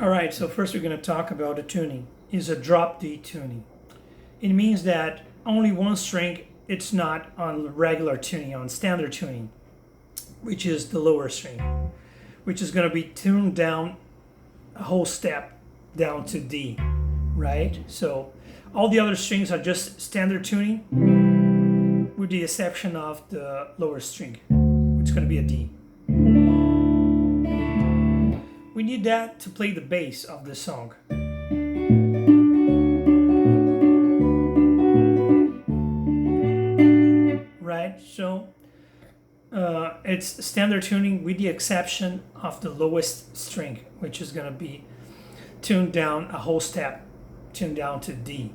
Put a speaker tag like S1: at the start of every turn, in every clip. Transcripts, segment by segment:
S1: All right, so first we're going to talk about the tuning. Is a drop D tuning. It means that only one string, it's not on regular tuning, on standard tuning, which is the lower string, which is going to be tuned down a whole step down to D, right? So all the other strings are just standard tuning with the exception of the lower string, which is going to be a D. We need that to play the bass of the song. Right? So it's standard tuning with the exception of the lowest string, which is going to be tuned down a whole step, tuned down to D.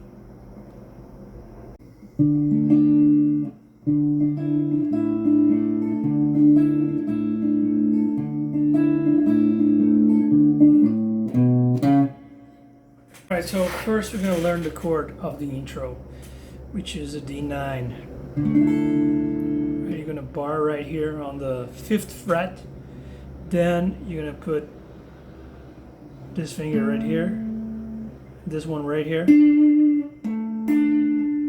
S1: Alright, so first we're going to learn the chord of the intro, which is a D9. You're going to bar right here on the 5th fret. Then you're going to put this finger right here, this one right here,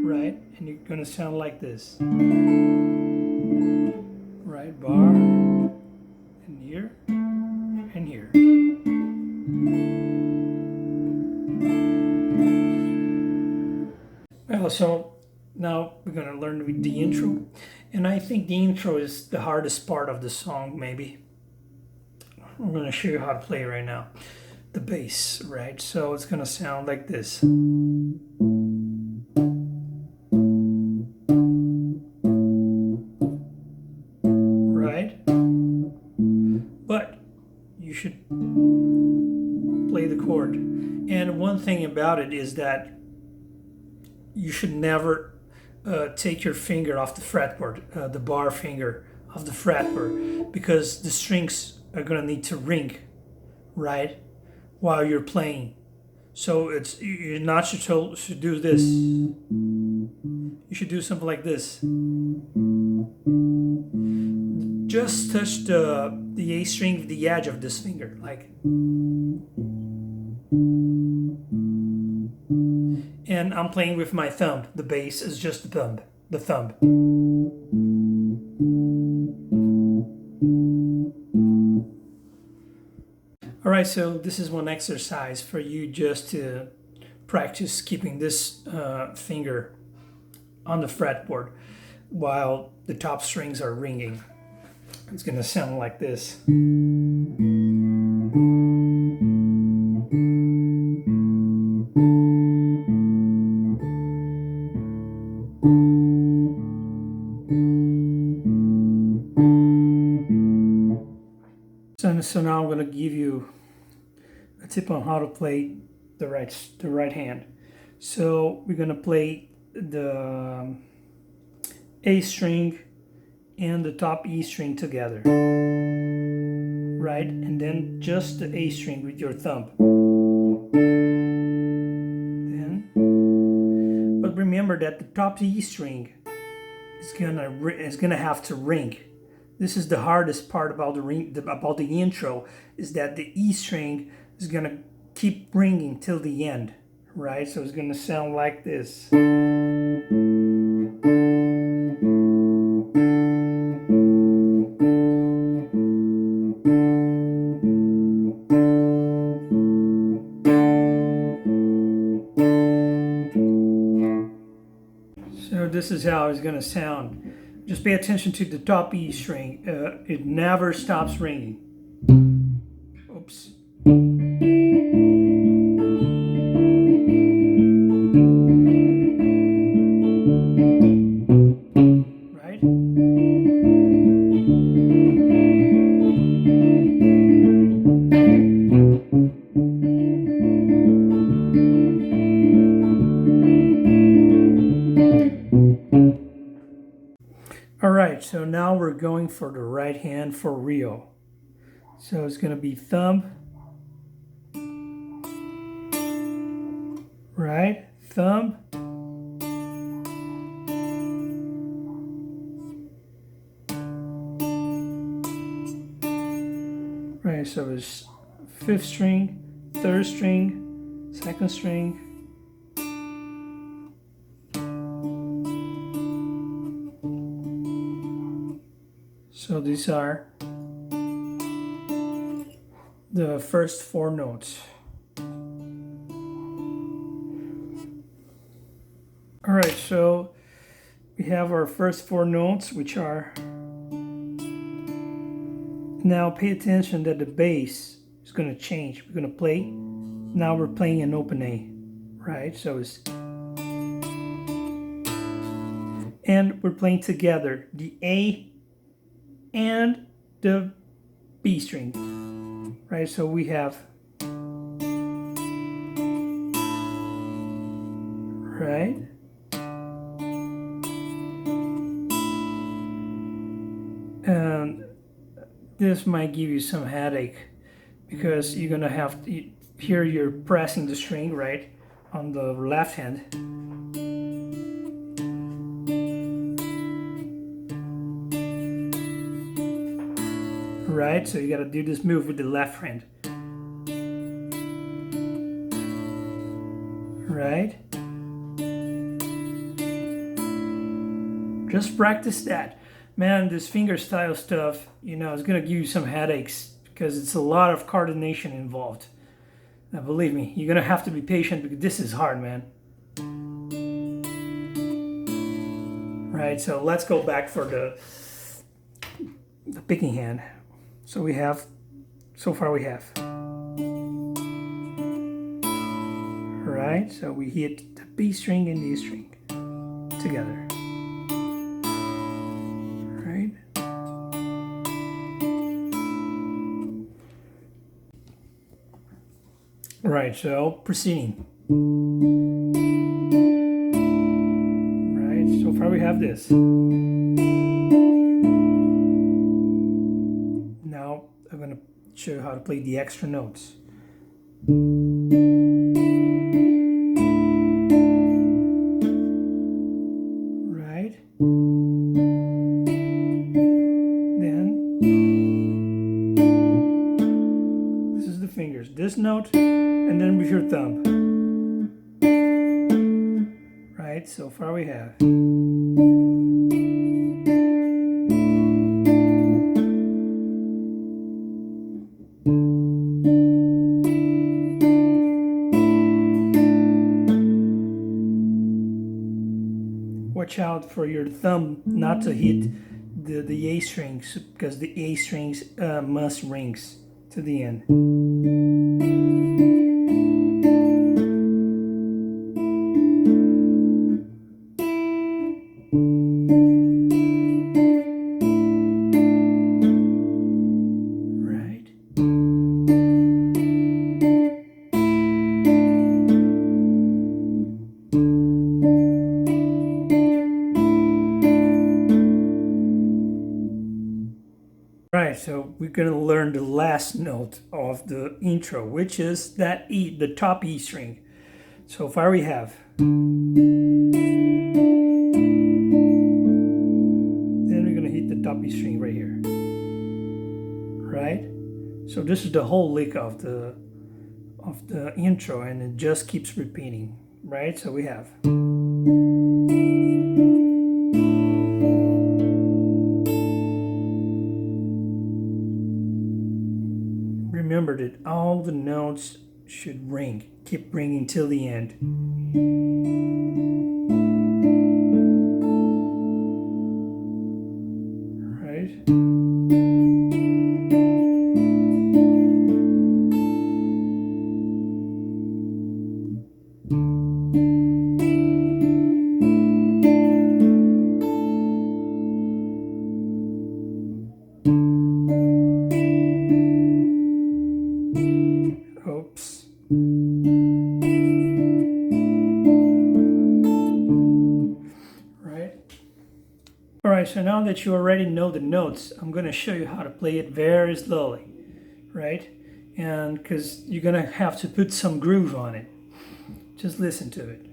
S1: right? And you're going to sound like this. Right, bar, and here, and here. Well, so now we're going to learn with the intro. And I think the intro is the hardest part of the song, maybe. I'm going to show you how to play right now. The bass, right? So it's going to sound like this. Right? But you should play the chord. And one thing about it is that you should never take your finger off the fretboard, the bar finger of the fretboard, because the strings are going to need to ring, right, while you're playing. So you're not should do this. You should do something like this. Just touch the A string with the edge of this finger, like. And I'm playing with my thumb. The bass is just the thumb. The thumb. All right, so this is one exercise for you just to practice keeping this finger on the fretboard while the top strings are ringing. It's gonna sound like this. So now I'm going to give you a tip on how to play the right hand. So we're going to play the A string and the top E string together, right? And then just the A string with your thumb. Then, but remember that the top E string is gonna have to ring. This is the hardest part about the intro, is that the E string is gonna keep ringing till the end, right? So it's gonna sound like this. So this is how it's gonna sound. Just pay attention to the top E string. It never stops ringing. Oops. Right? All right, so now we're going for the right hand for real. So it's going to be thumb, right, thumb, right, so it's 5th string, third string, second string, so these are the first 4 notes. All right, so we have our first 4 notes, which are, now pay attention that the bass is going to change. We're going to play, now we're playing an open A, right? So it's, and we're playing together the A and the B string, right? So we have, right? And this might give you some headache because you're gonna have to, here you're pressing the string, right, on the left hand. Right, so you gotta do this move with the left hand. Right? Just practice that. Man, this fingerstyle stuff, you know, is gonna give you some headaches because it's a lot of coordination involved. Now, believe me, you're gonna have to be patient because this is hard, man. Right, so let's go back for the picking hand. So we have, so far we have. Right, so we hit the B string and the A string together. Right. Right, so proceeding. Right, so far we have this. Now I'm going to show you how to play the extra notes. Right? Then this is the fingers. This note, and then with your thumb. Right? So far we have. Watch out for your thumb not to hit the A strings because the A strings must rings to the end. Right. Right, so we're going to learn the last note of the intro, which is that E, the top E string. So far we have. Then we're going to hit the top E string right here. Right? So this is the whole lick of the intro, and it just keeps repeating. Right? So we have. Remember that all the notes should ring, keep ringing till the end. Right? Oops. Right? Alright, so now that you already know the notes, I'm going to show you how to play it very slowly. Right? And because you're going to have to put some groove on it. Just listen to it.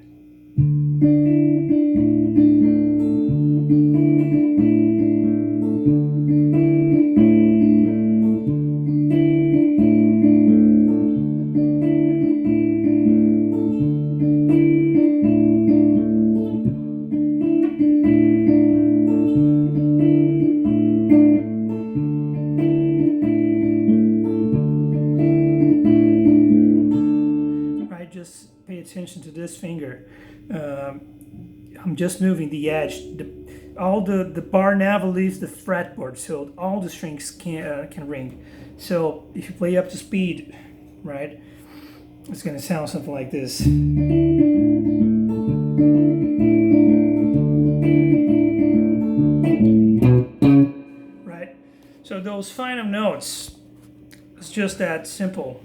S1: attention to this finger. I'm just moving the edge. All the bar never leaves the fretboard, so all the strings can ring. So if you play up to speed, right, it's going to sound something like this. Right? So those final notes, it's just that simple.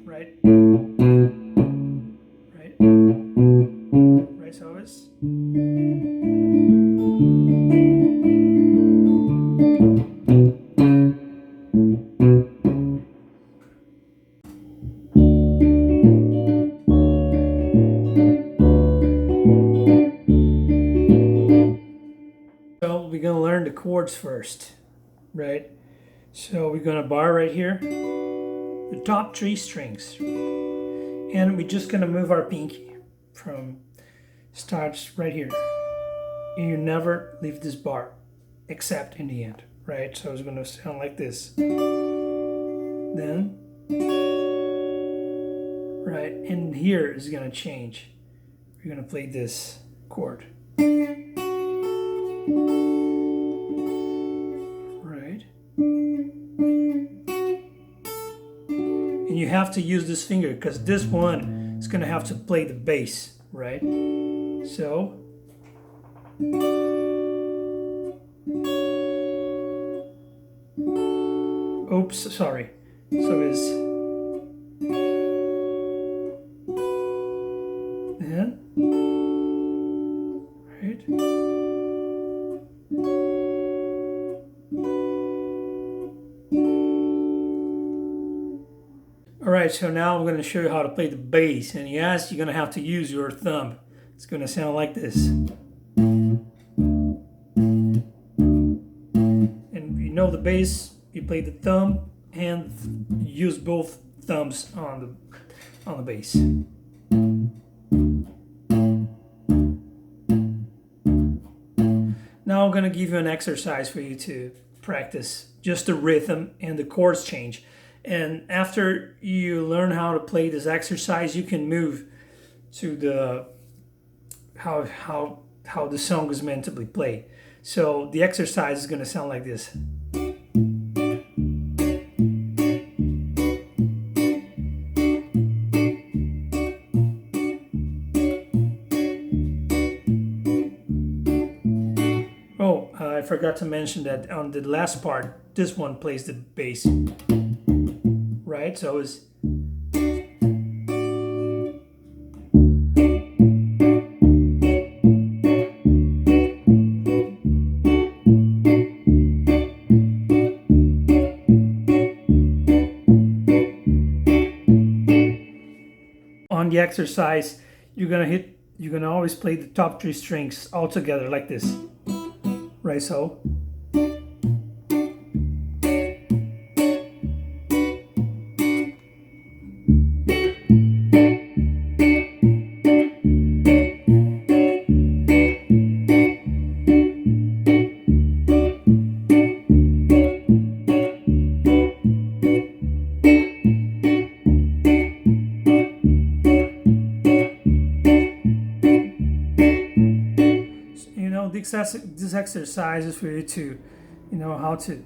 S1: Right? Right? Right, so it's... So we're going to learn the chords first, right? So we're going to bar right here, the top 3 strings, and we're just going to move our pinky from starts right here. And you never leave this bar, except in the end, right? So it's going to sound like this. Then, right, and here is going to change. We're going to play this chord. Right. And you have to use this finger because this one is going to have to play the bass, right? So oops, sorry. So is and right. Alright, so now I'm going to show you how to play the bass, and yes, you're going to have to use your thumb. It's going to sound like this. And you know the bass, you play the thumb and use both thumbs on the bass. Now I'm going to give you an exercise for you to practice just the rhythm and the chords change. And after you learn how to play this exercise, you can move to the how the song is meant to be played. So the exercise is going to sound like this. Oh, I forgot to mention that on the last part, this one plays the bass. Right, so it's on the exercise, you're gonna always play the top 3 strings all together like this. Right, so this exercise is for you to, how to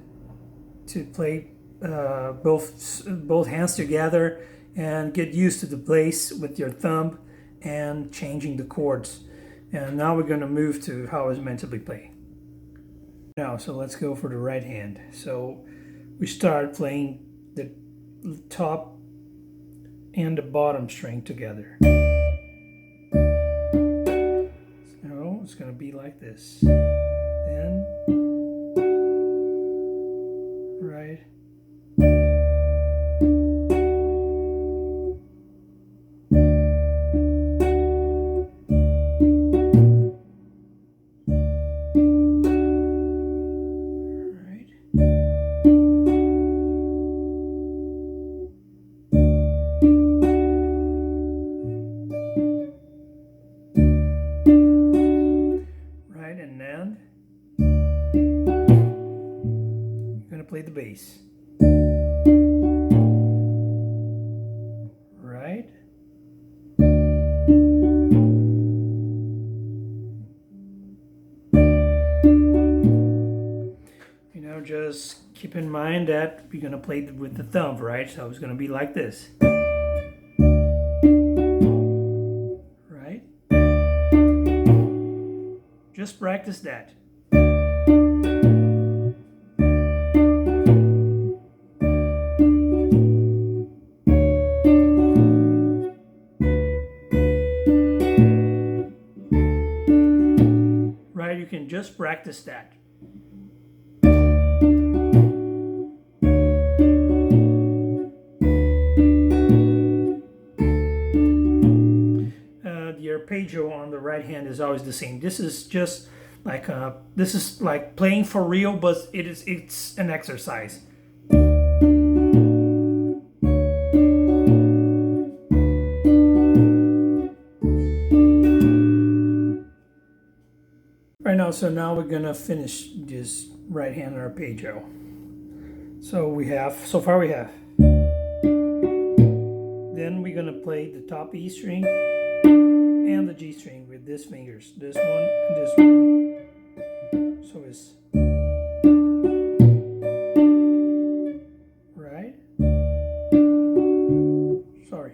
S1: play both hands together and get used to the bass with your thumb and changing the chords. And now we're going to move to how it's meant to be played. Now, so let's go for the right hand. So we start playing the top and the bottom string together. So it's going to be like this. Then, right. And then you're going to play the bass. Right? keep in mind that we're gonna play with the thumb, right? So it's gonna be like this, right? Just practice that. Right, you can just practice that. The arpeggio on the right hand is always the same. This is just like this is like playing for real, but it's an exercise. Right now, so now we're gonna finish this right hand arpeggio. So so far we have. Then we're gonna play the top E string and the G string with these fingers. This one and this one. So it's right. Sorry.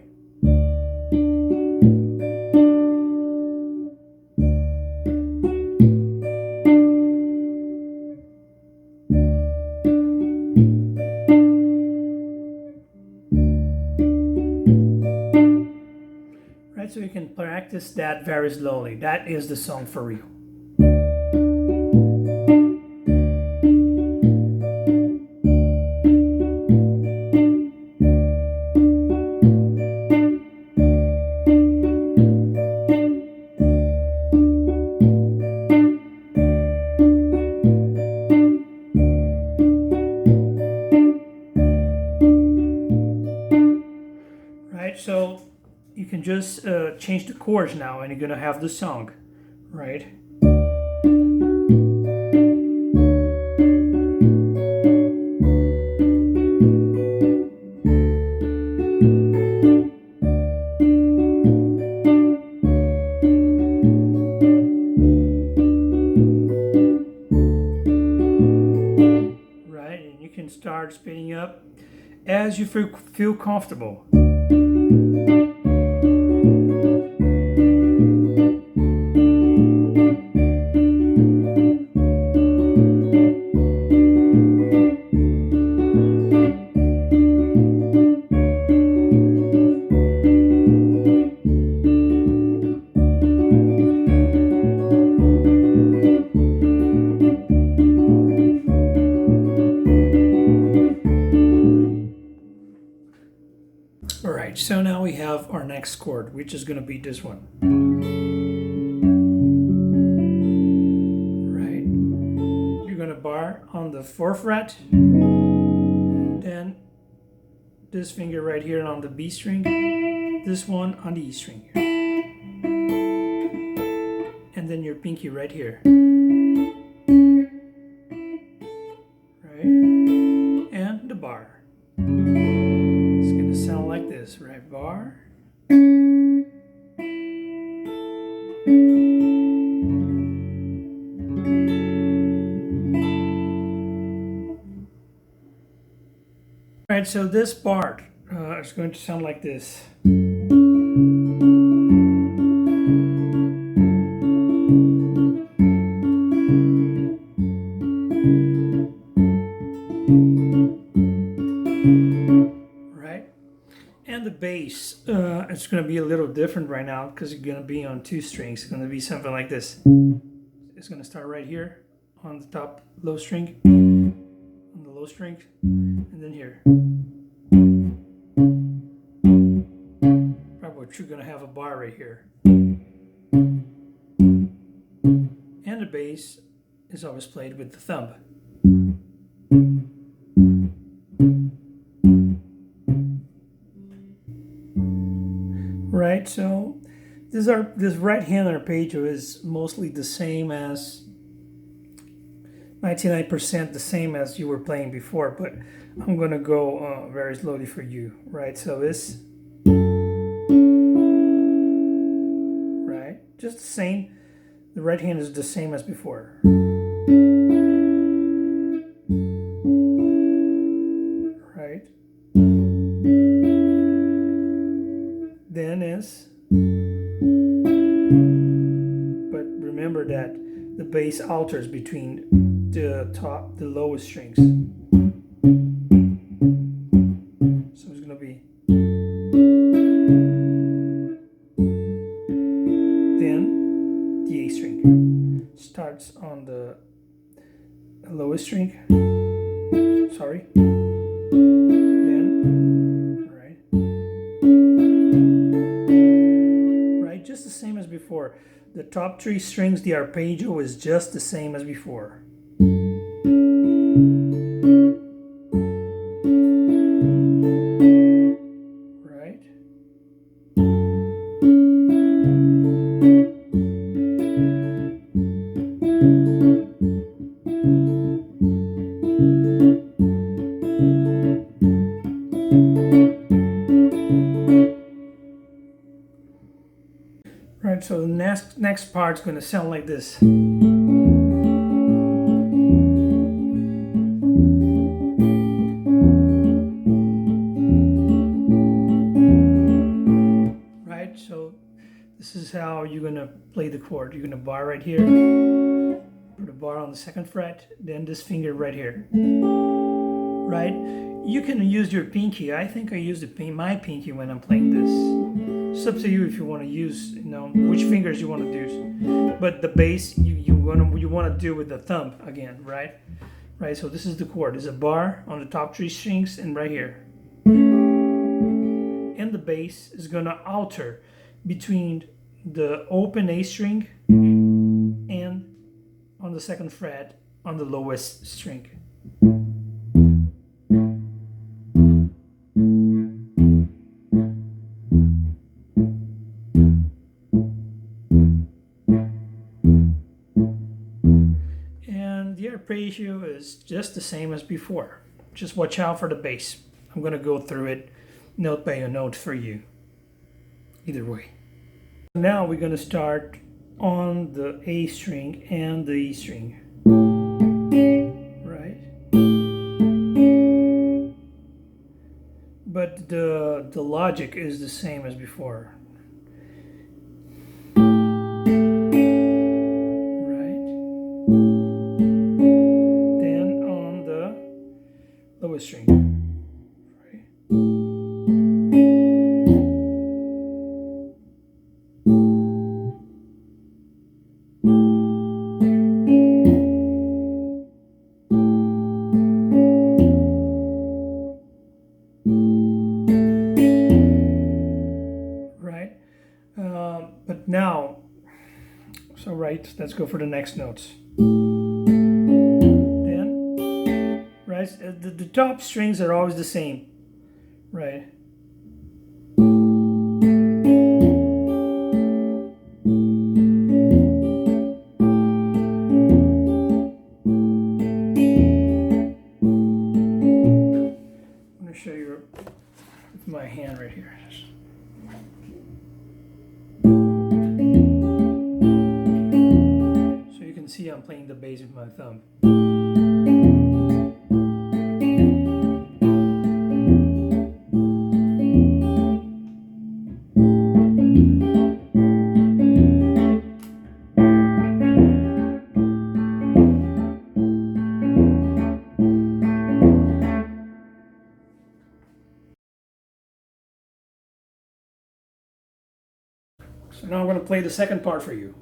S1: Right, so you can practice that very slowly. That is the song for real. Right, so you can just change the chords now and you're gonna have the song, right? Right, and you can start speeding up as you feel comfortable. Alright, so now we have our next chord, which is going to be this one. Right? You're going to bar on the 4th fret, then this finger right here on the B string, this one on the E string here, and then your pinky right here. Right? And the bar. Sound like this, right? Bar. Alright, so this part is going to sound like this. And the bass, it's going to be a little different right now because it's going to be on 2 strings. It's going to be something like this. It's going to start right here on the top low string, on the low string, and then here. Probably you're going to have a bar right here. And the bass is always played with the thumb. Right, so this right hand arpeggio is mostly the same as 99% the same as you were playing before, but I'm gonna go very slowly for you. Right, so this, right, just the same. The right hand is the same as before. then is, but remember that the bass alters between the lowest strings. So it's gonna be then the A string starts on the lowest string. Sorry. Just the same as before. The top three strings, the arpeggio is just the same as before. Right? Right, so the next part's going to sound like this. Right, so this is how you're going to play the chord. You're going to bar right here, put a bar on the second fret, then this finger right here. Right? You can use your pinky. I think I use my pinky when I'm playing this. It's up to you if you want to use, which fingers you want to do. But the bass you want to do with the thumb again, right? Right. So this is the chord. There's a bar on the top three strings and right here. And the bass is gonna alter between the open A string and on the second fret on the lowest string. Arpeggio is just the same as before. Just watch out for the bass. I'm going to go through it note by note for you. Either way. Now we're going to start on the A string and the E string. Right? But the logic is the same as before. Lowest string. Right. Right. But now, so right, let's go for the next notes. The top strings are always the same, right? I'm going to show you with my hand right here. So you can see I'm playing the bass with my thumb. So now I'm going to play the second part for you.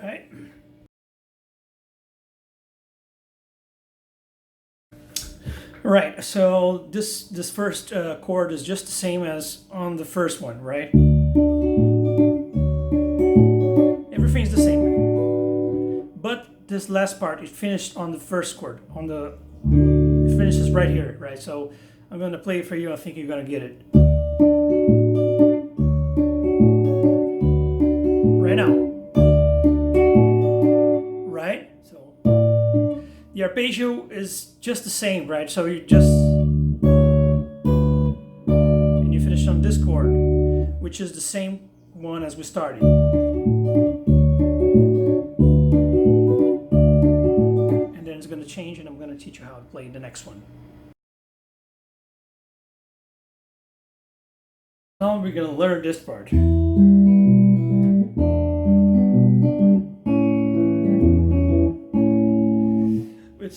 S1: Right. Right, so this first chord is just the same as on the first one, right? Everything's the same. But this last part, it finished on the first chord. It finishes right here, right? So I'm going to play it for you. I think you're going to get it. Right now. Right? So the arpeggio is just the same, right? So you just... and you finish on this chord, which is the same one as we started. And then it's going to change, and I'm going to teach you how to play the next one. Now we're going to learn this part.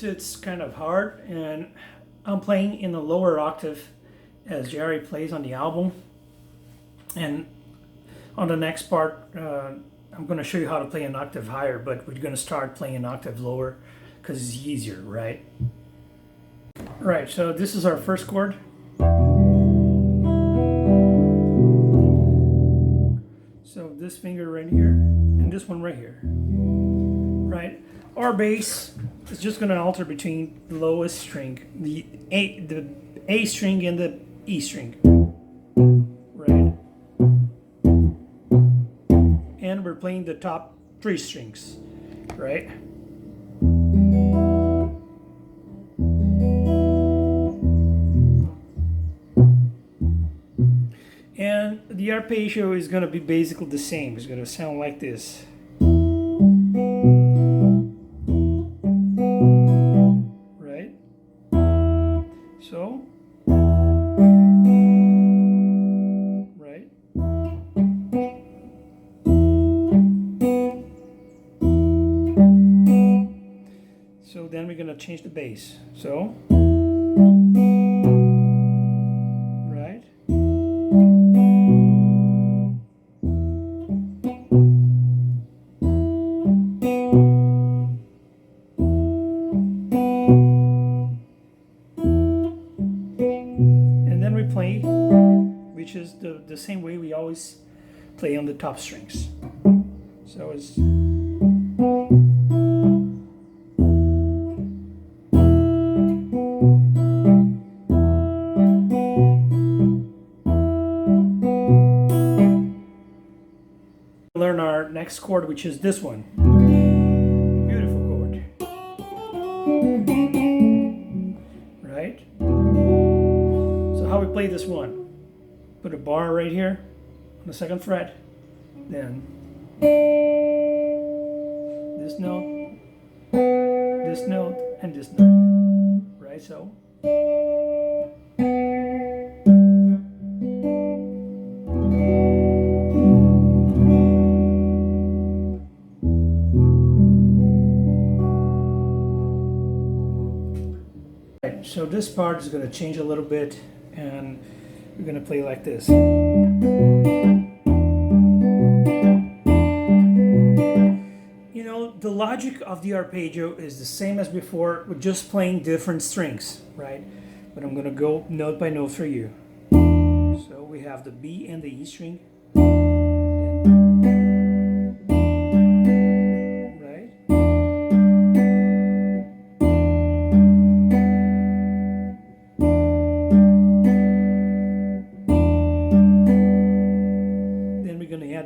S1: It's kind of hard, and I'm playing in a lower octave as Jerry plays on the album. And on the next part, I'm going to show you how to play an octave higher, but we're going to start playing an octave lower because it's easier, right? Right, so this is our first chord. So this finger right here, and this one right here, right? Our bass is just going to alter between the lowest string, the A string and the E string, right? And we're playing the top 3 strings, right? And the arpeggio is going to be basically the same. It's going to sound like this. Right? So, right? So then we're going to change the bass. So, right? And then we play, which is the same way we always play on the top strings. So it's learn our next chord, which is this one. Beautiful chord. Right? So how we play this one? Put a bar right here on the 2nd fret, then this note, and this note. Right? So so this part is going to change a little bit, and we're going to play like this. You know, the logic of the arpeggio is the same as before. We're just playing different strings, right? But I'm going to go note by note for you. So we have the B and the E string.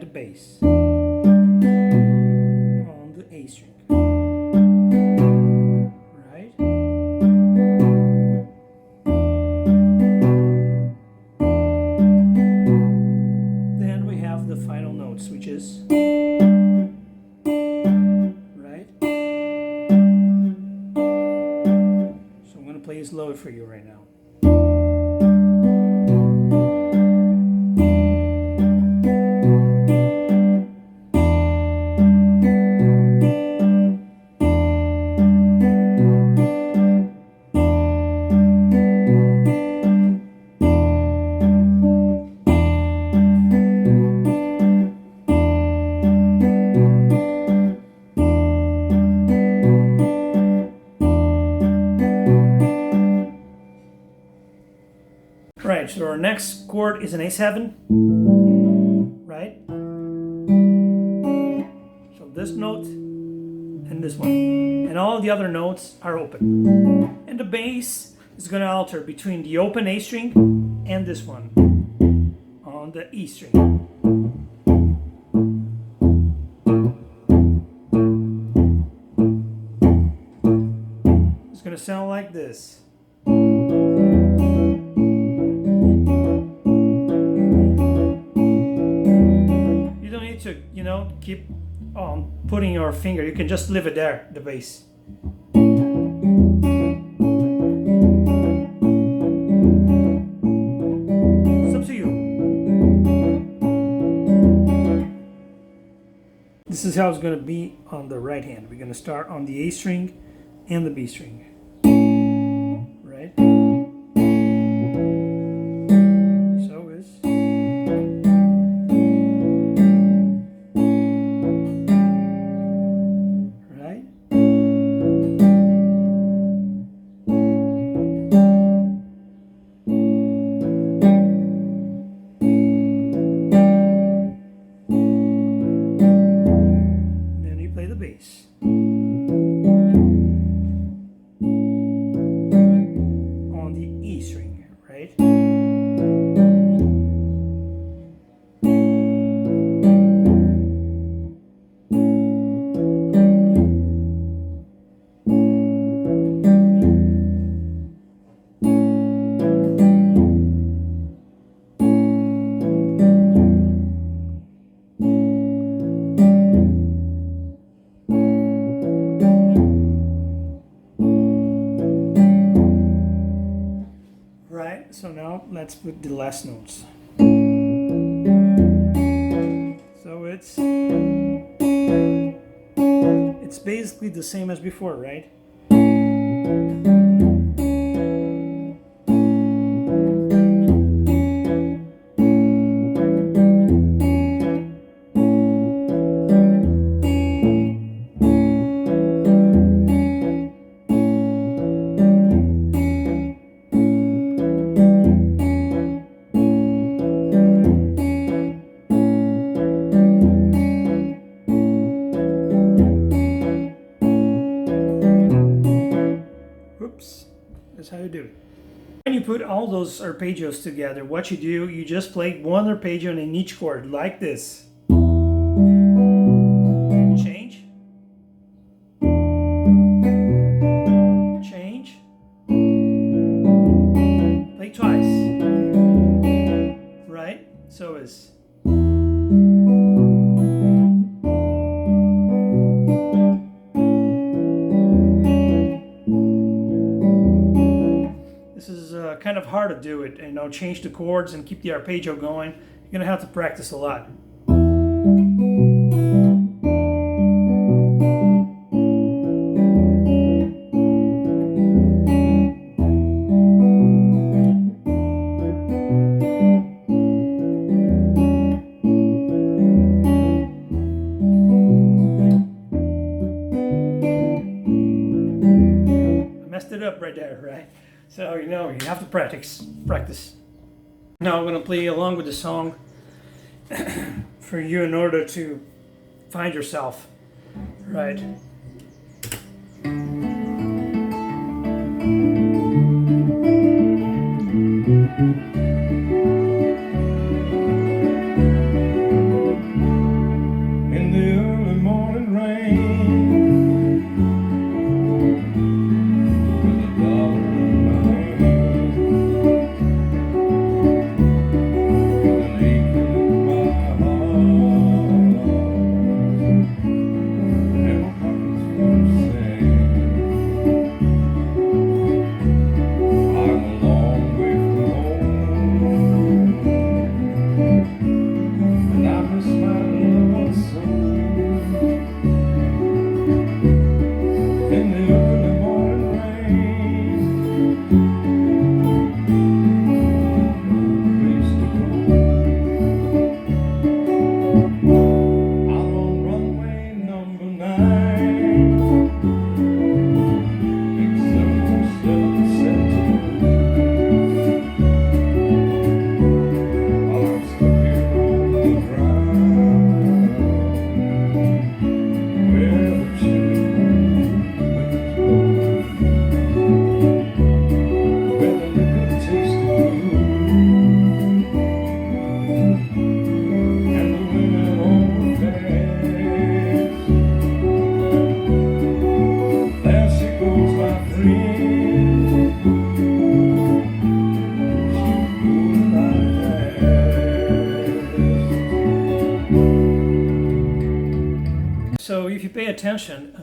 S1: The bass on the A string, right? Then we have the final notes, which is right. So I'm going to play it slow for you right now. Right, so our next chord is an A7, right? So this note and this one. And all the other notes are open. And the bass is going to alter between the open A string and this one on the E string. It's going to sound like this. need to, keep putting your finger. You can just leave it there, the bass. It's up to you. This is how it's going to be on the right hand. We're going to start on the A string and the B string. Right? So is. Right? Then you play the bass. On the E string, right? Right, so now let's put the last notes. So it's basically the same as before, right? Oops, that's how you do it. When you put all those arpeggios together, what you do, you just play one arpeggio in each chord, like this. Change. Change. Play twice. Right? So is. This is kind of hard to do it, change the chords and keep the arpeggio going. You're gonna have to practice a lot. I messed it up right there, right? So you have to practice. Now I'm going to play along with the song for you in order to find yourself, right? In the early morning rain, so if you pay attention,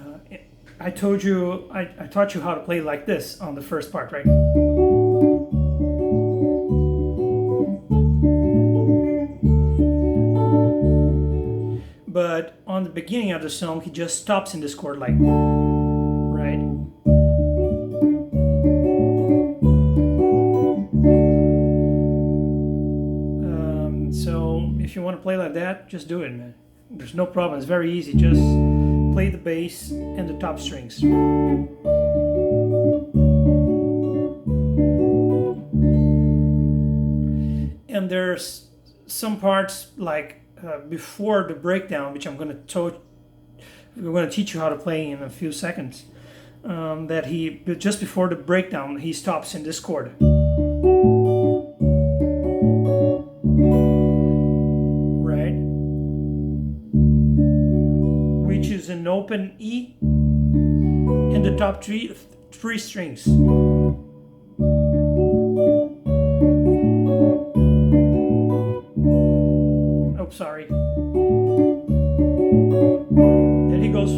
S1: I taught you how to play like this on the first part, right? But on the beginning of the song, he just stops in this chord, like, right? So if you want to play like that, just do it, man. There's no problem. It's very easy. Just play the bass and the top strings. And there's some parts like before the breakdown, which I'm going to teach you how to play in a few seconds. That just before the breakdown, he stops in this chord. Right? Which is an open E in the top three strings. Oh, sorry. Then he goes.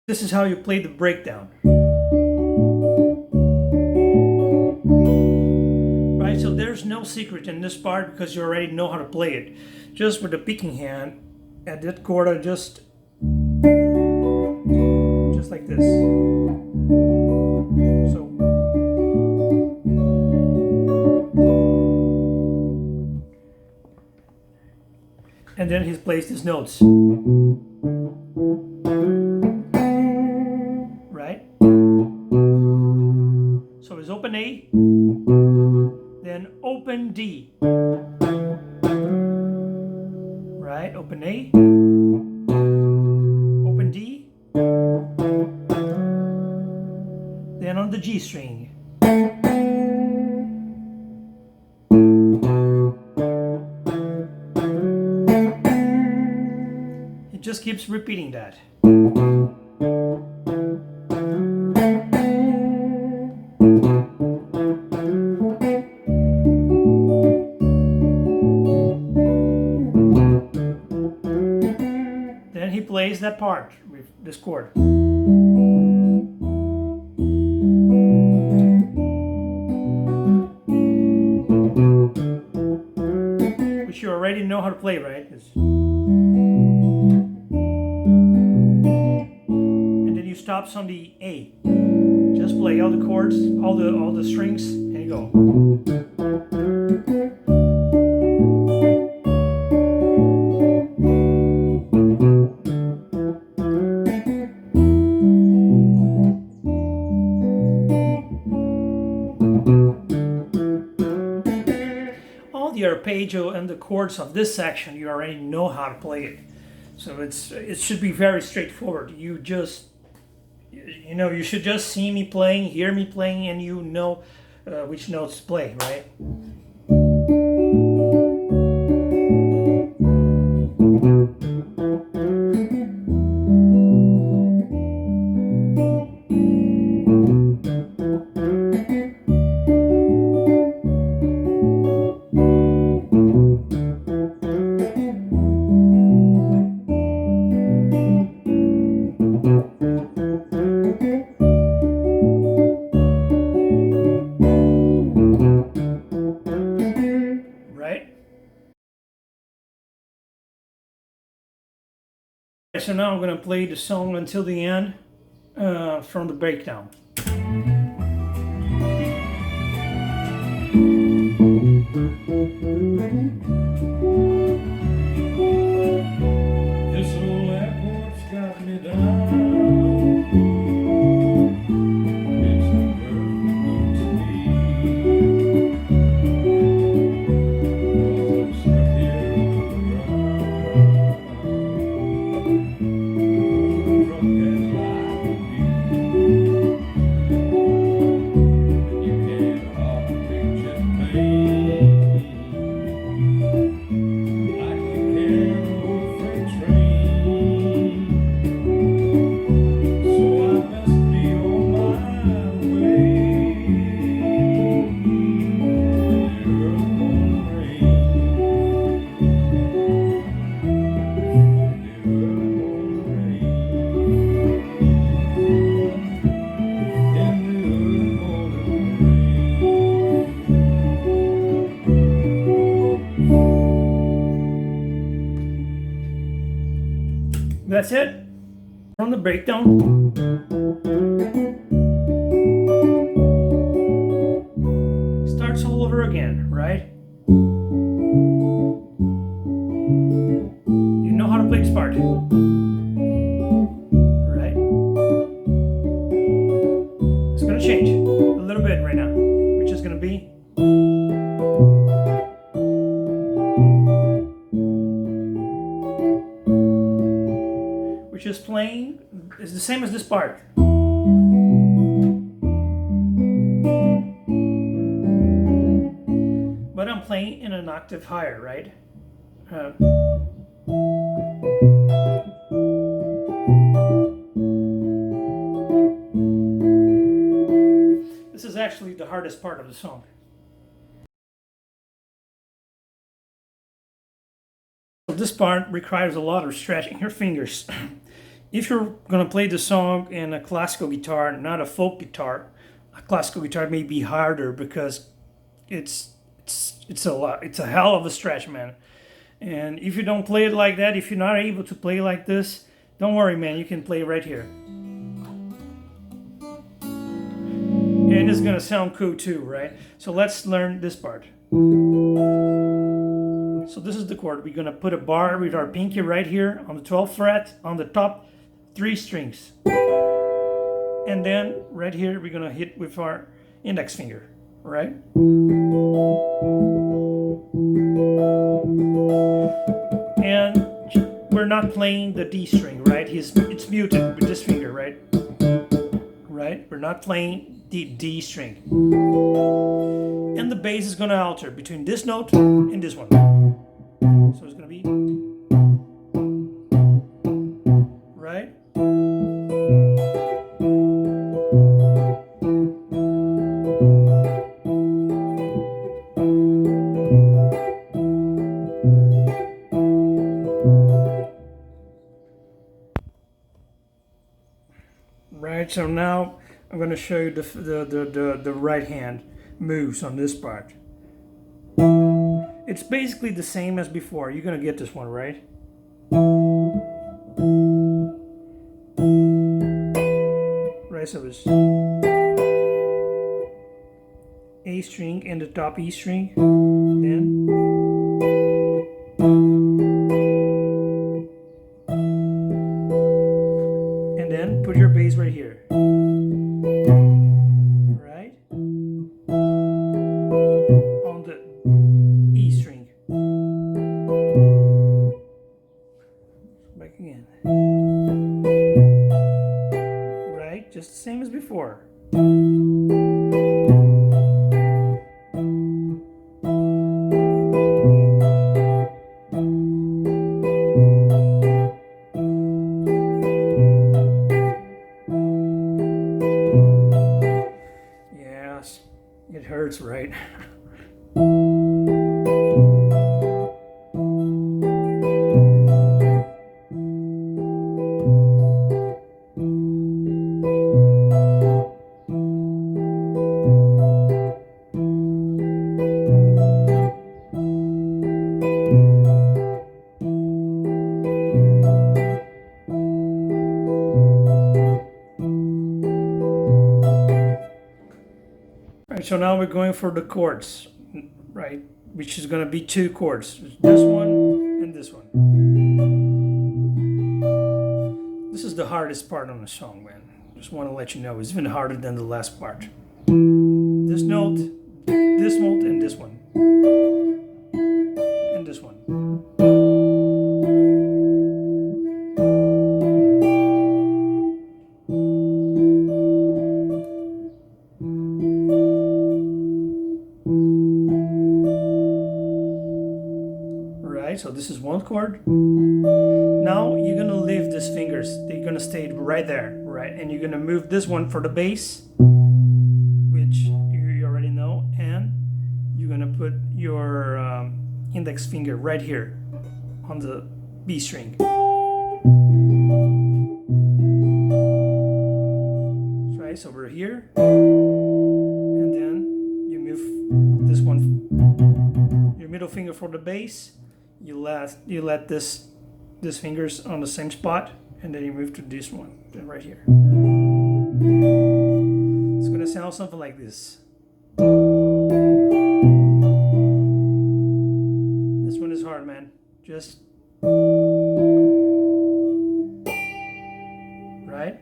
S1: This is how you play the breakdown. Right, so there's no secret in this part because you already know how to play it. Just with the picking hand at that chord, I just like this. So and then he plays these notes. So it's open A, then open D, right? Open A, open D, then on the G string. It just keeps repeating that. Then he plays that part with this chord. Which you already know how to play, right? And then you stops on the A. Just play all the chords, all the strings, and you go. All the arpeggio and the chords of this section, you already know how to play it. So it should be very straightforward. You should just see me playing, hear me playing, and you know which notes to play, right? So now I'm going to play the song until the end from the breakdown. This old airport's got me down. It's the perfect to me. 'Cause I'm stuck here on the ground. That's it. From the breakdown. Starts all over again, right? You know how to play this part. Right? It's gonna change a little bit right now, which is gonna be just playing is the same as this part. But I'm playing in an octave higher, right? This is actually the hardest part of the song. This part requires a lot of stretching your fingers. If you're going to play the song in a classical guitar, not a folk guitar, a classical guitar may be harder because it's a hell of a stretch, man. And if you don't play it like that, if you're not able to play like this, don't worry, man, you can play right here. And it's going to sound cool too, right? So let's learn this part. So this is the chord. We're going to put a bar with our pinky right here on the 12th fret on the top 3 strings. And then right here we're going to hit with our index finger, right? And we're not playing the D string, right? It's muted with this finger, right? Right? We're not playing the D string. And the bass is going to alter between this note and this one. So it's going to be, right? Right, so now I'm going to show you the right hand moves on this part. It's basically the same as before. You're going to get this one, right? Right, so it's A string and the top E string, then and then put your bass right here. Right? On the E string. Back again. Right? Just the same as before. Yes, it hurts, right? Alright, so now we're going for the chords, right? Which is going to be 2 chords. This one and this one. This is the hardest part on the song, man. Just want to let you know, it's even harder than the last part. This note, and this one. And this one. So this is one chord. Now you're gonna leave these fingers. They're gonna stay right there, right? And you're gonna move this one for the bass, which you already know, and you're gonna put your index finger right here on the B string. Right, so we're here, and then you move this one, your middle finger for the bass. You let this fingers on the same spot, and then you move to this one, right here. It's gonna sound something like this. This one is hard, man. Just right.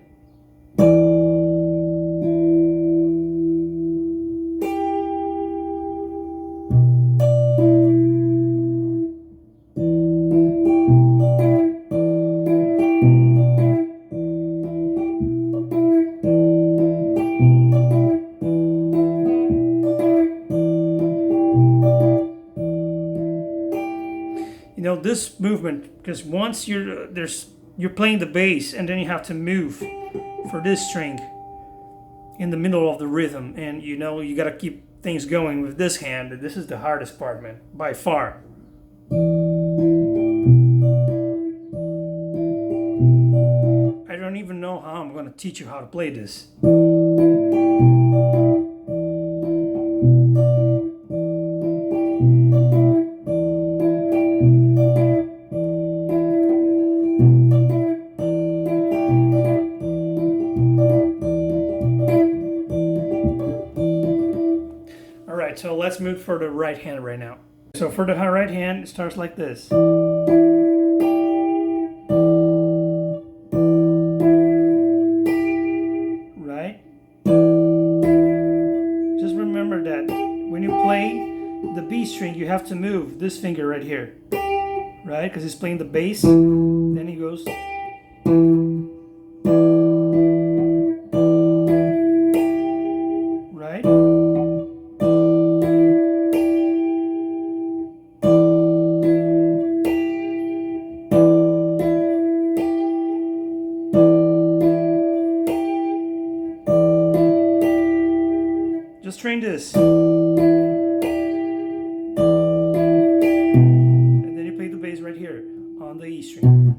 S1: You know, this movement, because once you're playing the bass, and then you have to move for this string in the middle of the rhythm, and you know you got to keep things going with this hand. This is the hardest part, man, by far. I don't even know how I'm going to teach you how to play this. Alright, so let's move for the right hand right now. So for the right hand, it starts like this. Right? Just remember that when you play the B string, you have to move this finger right here. Right? Because he's playing the bass. Then he goes. Right? Just train this. And then you play the bass right here on the E string.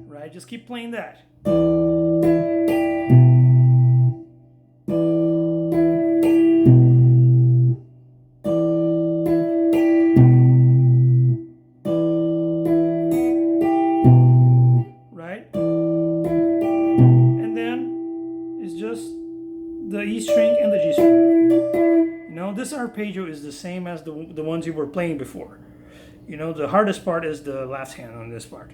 S1: Right? Just keep playing that. The E string and the G string. You know, this arpeggio is the same as the ones you were playing before. You know, the hardest part is the left hand on this part.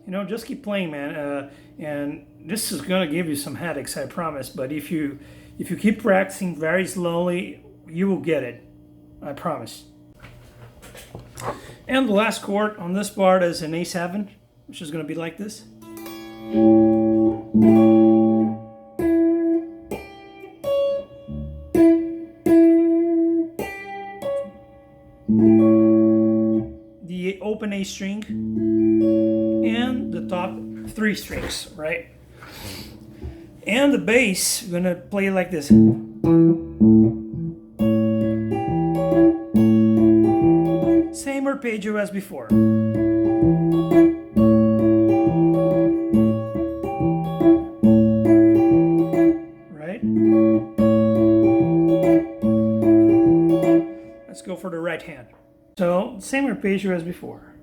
S1: You know, just keep playing, man, and this is gonna give you some headaches, I promise. But if you keep practicing very slowly, you will get it. I promise. And the last chord on this part is an A7, which is gonna be like this. The open A string and the top 3 strings, right? And the bass, we're gonna play it like this. Same arpeggio as before. Right? Let's go for the right hand. So, same arpeggio as before.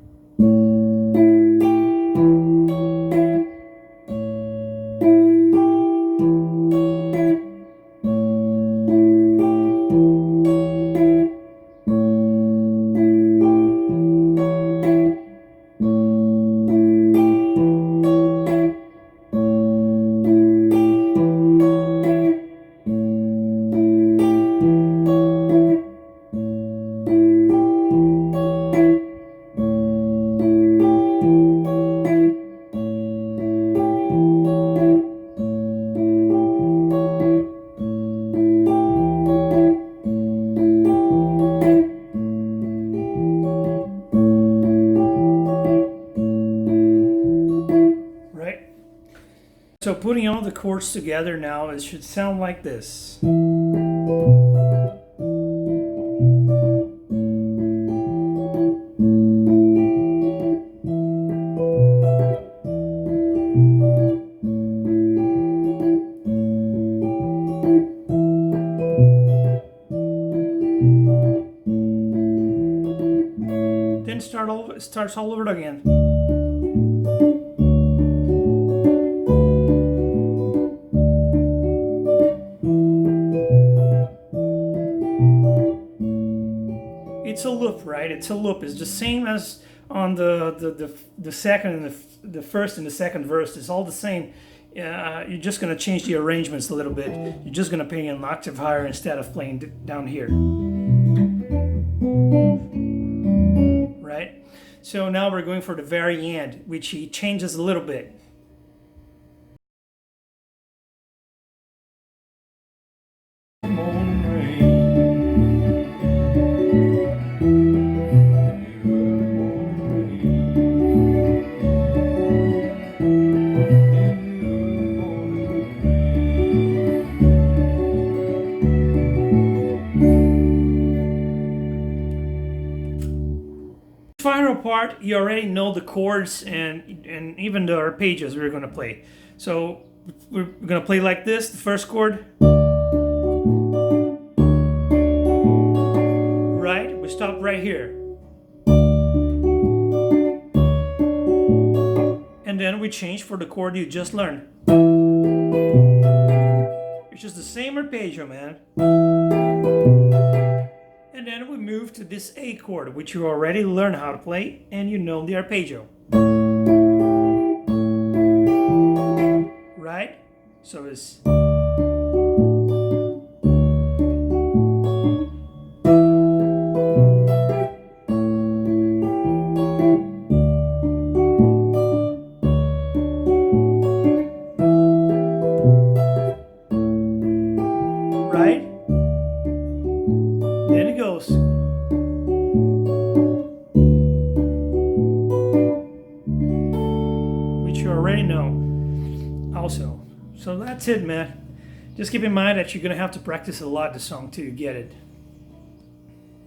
S1: So putting all the chords together now, it should sound like this. starts all over again. It's a loop, right? It's a loop. It's the same as on the second and the first and the second verse. It's all the same. You're just going to change the arrangements a little bit. You're just going to play an octave higher instead of playing down here. Right? So now we're going for the very end, which he changes a little bit. Final part, you already know the chords and even the arpeggios we're going to play. So we're going to play like this, the first chord. Right? We stop right here. And then we change for the chord you just learned. It's just the same arpeggio, man. And then we move to this A chord, which you already learned how to play, and you know the arpeggio. Right? So it's... Right? Then it goes. Which you already know also. So that's it, man. Just keep in mind that you're going to have to practice a lot the song to get it.